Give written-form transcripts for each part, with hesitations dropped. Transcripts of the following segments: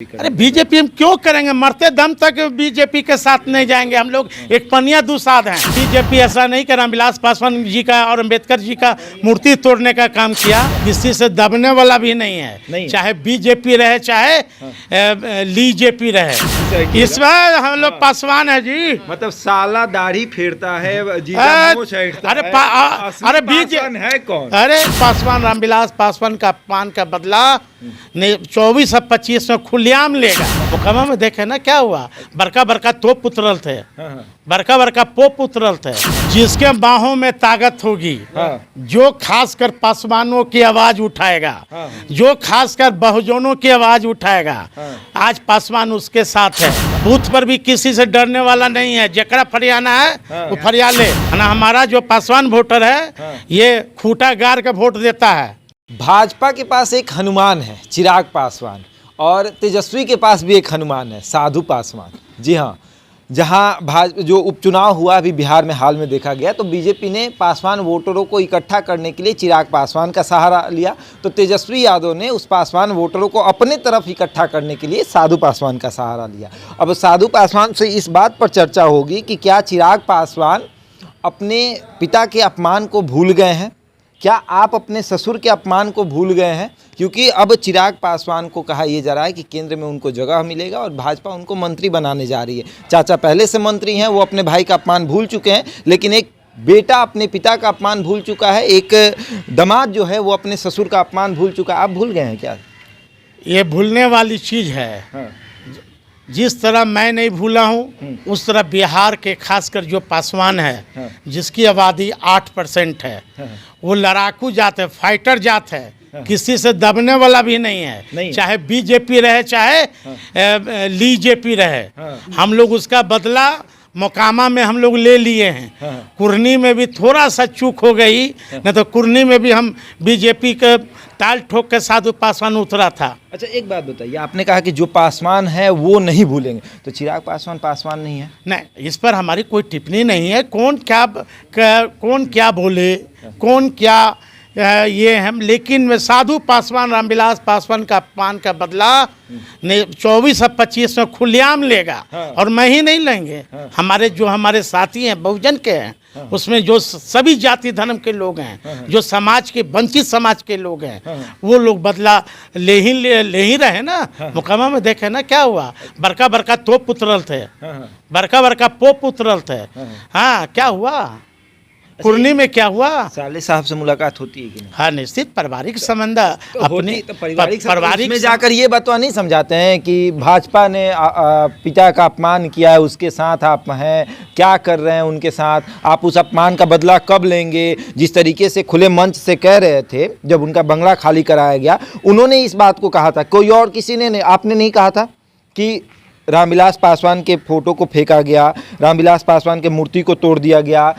अरे बीजेपी हम क्यों करेंगे? मरते दम तक बीजेपी के साथ नहीं जाएंगे हम लोग। एक पनिया दुसाध हैं। बीजेपी ऐसा नहीं कर, रामविलास पासवान जी का और अंबेडकर जी का मूर्ति तोड़ने का काम किया। किसी से दबने वाला भी नहीं है, चाहे बीजेपी रहे चाहे लीजेपी रहे। इस बार हम लोग पासवान है जी। मतलब साला दाढ़ी फेरता है, अरे बीजेपी है कौन? अरे पासवान, रामविलास पासवान का अपमान का बदला 24 और 25 में खुलेआम लेगा। मुकदमा में देखे ना क्या हुआ। बड़का बड़का तोप उतरल थे, बड़का बड़का पोप उतरल थे। जिसके बाहों में ताकत होगी, जो खासकर पासवानों की आवाज उठाएगा, जो खासकर बहुजनों की आवाज उठाएगा, आज पासवान उसके साथ है। बूथ पर भी किसी से डरने वाला नहीं है। जकरा फरियाना है वो फरिया ले ना। हमारा जो पासवान वोटर है ये खूंटा गाड़ के वोट देता है। भाजपा के पास एक हनुमान है, चिराग पासवान, और तेजस्वी के पास भी एक हनुमान है, साधु पासवान। जी हाँ, जहाँ जो उपचुनाव हुआ अभी बिहार में हाल में देखा गया, तो बीजेपी ने पासवान वोटरों को इकट्ठा करने के लिए चिराग पासवान का सहारा लिया, तो तेजस्वी यादव ने उस पासवान वोटरों को अपने तरफ इकट्ठा करने के लिए साधु पासवान का सहारा लिया। अब साधु पासवान से इस बात पर चर्चा होगी कि क्या चिराग पासवान अपने पिता के अपमान को भूल गए हैं, क्या आप अपने ससुर के अपमान को भूल गए हैं? क्योंकि अब चिराग पासवान को कहा यह जा रहा है कि केंद्र में उनको जगह मिलेगा और भाजपा उनको मंत्री बनाने जा रही है। चाचा पहले से मंत्री हैं, वो अपने भाई का अपमान भूल चुके हैं, लेकिन एक बेटा अपने पिता का अपमान भूल चुका है, एक दामाद जो है वो अपने ससुर का अपमान भूल चुका है। आप भूल गए हैं क्या? ये भूलने वाली चीज़ है। जिस तरह मैं नहीं भूला हूँ, उस तरह बिहार के खासकर जो पासवान है, जिसकी आबादी 8% है, वो लड़ाकू जात है, फाइटर जात है, किसी से दबने वाला भी नहीं है। चाहे बीजेपी रहे चाहे लीजेपी रहे, हम लोग उसका बदला मोकामा में हम लोग ले लिए हैं। कुर्नी में भी थोड़ा सा चूक हो गई, नहीं तो कुर्नी में भी हम बीजेपी के ताल ठोक के साधु पासवान उतरा था। अच्छा एक बात बताइए, आपने कहा कि जो पासवान है वो नहीं भूलेंगे, तो चिराग पासवान पासवान नहीं है? नहीं, इस पर हमारी कोई टिप्पणी नहीं है। कौन क्या बोले, कौन क्या ये हम, लेकिन साधु पासवान, रामविलास पासवान का अपमान का बदला 24 और 25 में खुलेआम लेगा। और मैं ही नहीं लेंगे, हमारे साथी हैं, बहुजन के हैं, उसमें जो सभी जाति धर्म के लोग हैं, जो समाज के वंचित समाज के लोग हैं, वो लोग बदला ले ही रहे ना। मुकदमा में देखे ना क्या हुआ। बड़का बड़का तोप उतरल थे, बड़का बड़का पोप उतरल थे। हाँ, क्या हुआ कुर्नी में, क्या हुआ? साले साहब से मुलाकात होती है कि नहीं? हाँ, निश्चित पारिवारिक संबंध तो अपने पारिवारिक में जाकर ये बात नहीं समझाते हैं कि भाजपा ने पिता का अपमान किया है, उसके साथ आप हैं, क्या कर रहे हैं उनके साथ, आप उस अपमान का बदला कब लेंगे? जिस तरीके से खुले मंच से कह रहे थे जब उनका बंगला खाली कराया गया, उन्होंने इस बात को कहा था, कोई और किसी ने आपने नहीं कहा था कि रामविलास पासवान के फोटो को फेंका गया, रामविलास पासवान के मूर्ति को तोड़ दिया गया,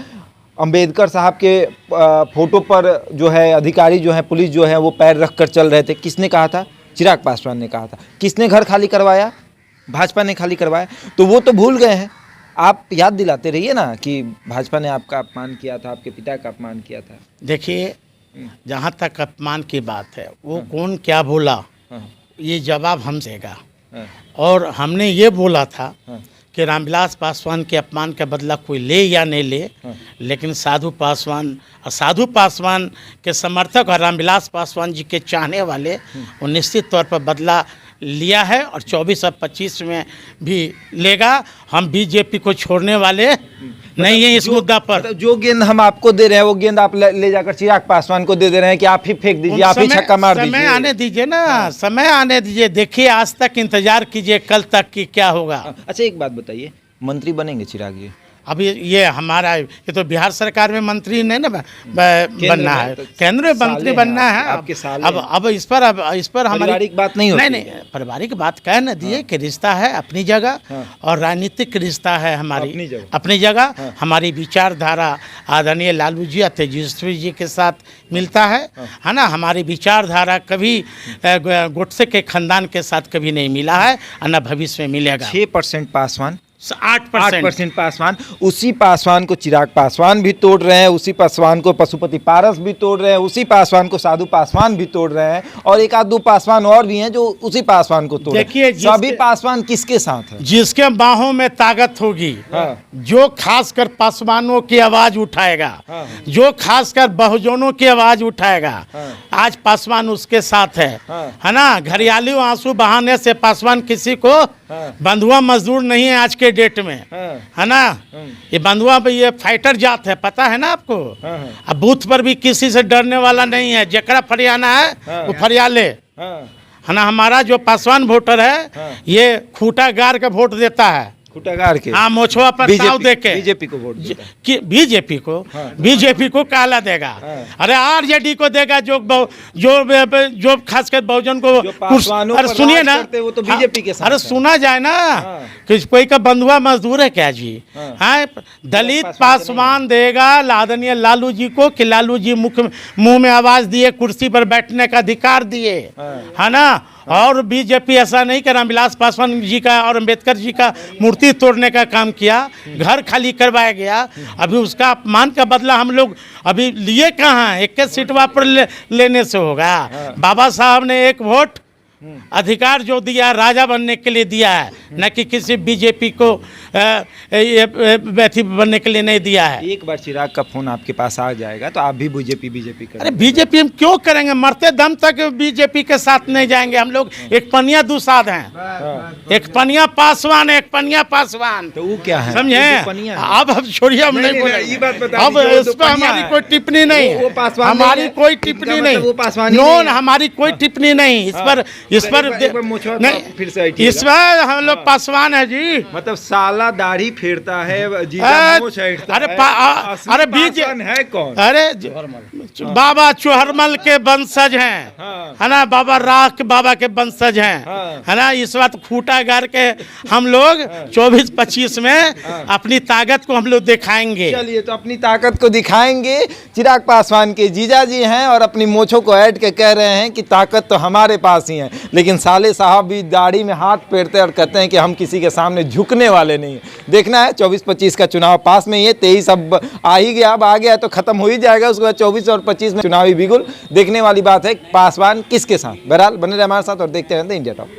अंबेडकर साहब के फोटो पर जो है अधिकारी जो है, पुलिस जो है, वो पैर रख कर चल रहे थे। किसने कहा था? चिराग पासवान ने कहा था। किसने घर खाली करवाया? भाजपा ने खाली करवाया। तो वो तो भूल गए हैं। आप याद दिलाते रहिए ना कि भाजपा ने आपका अपमान किया था, आपके पिता का अपमान किया था। देखिए, जहाँ तक अपमान की बात है, वो कौन क्या बोला ये जवाब हम देगा। और हमने ये बोला था कि रामविलास पासवान के अपमान का बदला कोई ले या नहीं ले, लेकिन साधु पासवान के समर्थक और रामविलास पासवान जी के चाहने वाले वो निश्चित तौर पर बदला लिया है और 24 और 25 में भी लेगा। हम बीजेपी को छोड़ने वाले नहीं है इस मुद्दा पर। जो गेंद हम आपको दे रहे हैं वो गेंद आप ले जाकर चिराग पासवान को दे रहे हैं कि आप ही फेंक दीजिए, आप ही छक्का मार दीजिए। समय आने दीजिए ना, समय आने दीजिए, देखिए आज तक इंतजार कीजिए कल तक की क्या होगा। अच्छा एक बात बताइए, मंत्री बनेंगे चिराग जी? अभी ये हमारा, ये तो बिहार सरकार में मंत्री नहीं ना बनना है, केंद्र में मंत्री बनना है। आपके साल अब इस पर हमारी पारिवारिक बात नहीं होती। नहीं, पारिवारिक बात कह न दिए कि रिश्ता है अपनी जगह और राजनीतिक रिश्ता है हमारी अपनी जगह। हमारी विचारधारा आदरणीय लालू जी और तेजस्वी जी के साथ मिलता है ना। हमारी विचारधारा कभी गोडसे के खानदान के साथ कभी नहीं मिला है और न भविष्य में मिलेगा। 6% पासवान 8%। 8% पासवान, उसी पासवान को चिराग पासवान भी तोड़ रहे हैं, उसी पासवान को पशुपति पारस भी तोड़ रहे हैं, उसी पासवान को साधु पासवान भी तोड़ रहे हैं, और एक आध दो पासवान और भी हैं जो उसी पासवान को तोड़ रहे हैं। देखिए, सभी पासवान किसके साथ है? जिसके बाहों में ताकत होगी, हाँ। जो खासकर पासवानों की आवाज उठाएगा, हाँ। जो खासकर बहुजनों की आवाज उठाएगा, हाँ। आज पासवान उसके साथ है। हाँ। है ना? घरियाली आंसू बहाने से पासवान किसी को हाँ। बंधुआ मजदूर नहीं है आज के डेट में। हाँ। है ना? ये बंधुआ पे ये फाइटर जात है, पता है ना आपको? हाँ, हाँ। अब बूथ पर भी किसी से डरने वाला नहीं है, जकरा फरियाना है हाँ। वो फरियाले। हाँ। है ना? हमारा जो पासवान वोटर है, हाँ। ये खूंटा गार के वोट देता है। खुटागार के हाँ, मोछवा पर ताव दे के बीजेपी को वोट देता है। कि बीजेपी को काला देगा। हाँ। अरे आरजेडी को देगा, जो खासकर बहुजन को जो पासवानों अरे पर सुनिए राज ना, करते हैं, वो तो बीजेपी के साथ अरे है। सुना जाए ना, हाँ। कि कोई का बंधुआ मजदूर है क्या जी? हाँ। हाँ, दलित पासवान पासवान देगा लादनीय लालू जी को, कि लालू जी मुंह में आवाज दिए, कुर्सी पर बैठने का अधिकार दिए। हाँ। है ना? और बीजेपी ऐसा नहीं कि रामविलास पासवान जी का और अंबेडकर जी का मूर्ति तोड़ने का काम किया, घर खाली करवाया गया। अभी उसका अपमान का बदला हम लोग अभी लिए कहाँ हैं? 21 सीट पर लेने से होगा। बाबा साहब ने एक वोट अधिकार जो दिया राजा बनने के लिए दिया है, न कि किसी बीजेपी को व्यक्ति बनने के लिए नहीं दिया है। एक बार चिराग का फोन आपके पास आ जाएगा तो आप भी बीजेपी कर। अरे बीजेपी हम क्यों करेंगे? मरते दम तक बीजेपी के साथ नहीं जाएंगे हम लोग। एक पनिया दुसाद हैं, एक पनिया पासवान है, एक पनिया पासवान। तो वो क्या है? समझे? वो तो पनिया है। अब छोड़िए, हम नहीं ये बोलेंगे। बात बता अब दीजिए, वो इस तो पर पनिया हमारी है। कोई टिप्पणी नहीं है। वो पासवान नहीं हमारी है। कोई इनका टिप्पणी मतलब नहीं, वो पासवान ही नो, नहीं है। हमारी कोई टिप्पणी नहीं इस पर। एक बार मुझे फिर से नहीं, इस पर हम लोग पासवान है जी। मतलब साला दाढ़ी फेरता है, जीजा अरे, मोछ ऐंठता अरे है। पा- असली अरे बीज- पासवान है कौन? अरे बाबा चोहरमल के वंशज हैं। हाँ। है ना? बाबा राख के बाबा के वंशज हैं। हाँ। है ना? इस बात खूंटा गार के हम लोग 24-25 में अपनी ताकत को हम लोग दिखाएंगे। चलिए, तो अपनी ताकत को दिखाएंगे। चिराग पासवान के जीजा जी हैं और अपनी मोछों को ऐड के कह रहे हैं कि ताकत तो हमारे पास ही है, लेकिन साले साहब भी दाढ़ी में हाथ फेरते हैं और कहते हैं कि हम किसी के सामने झुकने वाले नहीं हैं। देखना है, 24-25 का चुनाव पास में ही है, 23 अब आ ही गया, अब आ गया तो खत्म हो ही जाएगा, उसके बाद 24 और 25 में चुनावी बिगुल। देखने वाली बात है पासवान किसके साथ। बहरहाल बने रहे हमारे साथ और देखते रहते हैं इंडिया टॉप।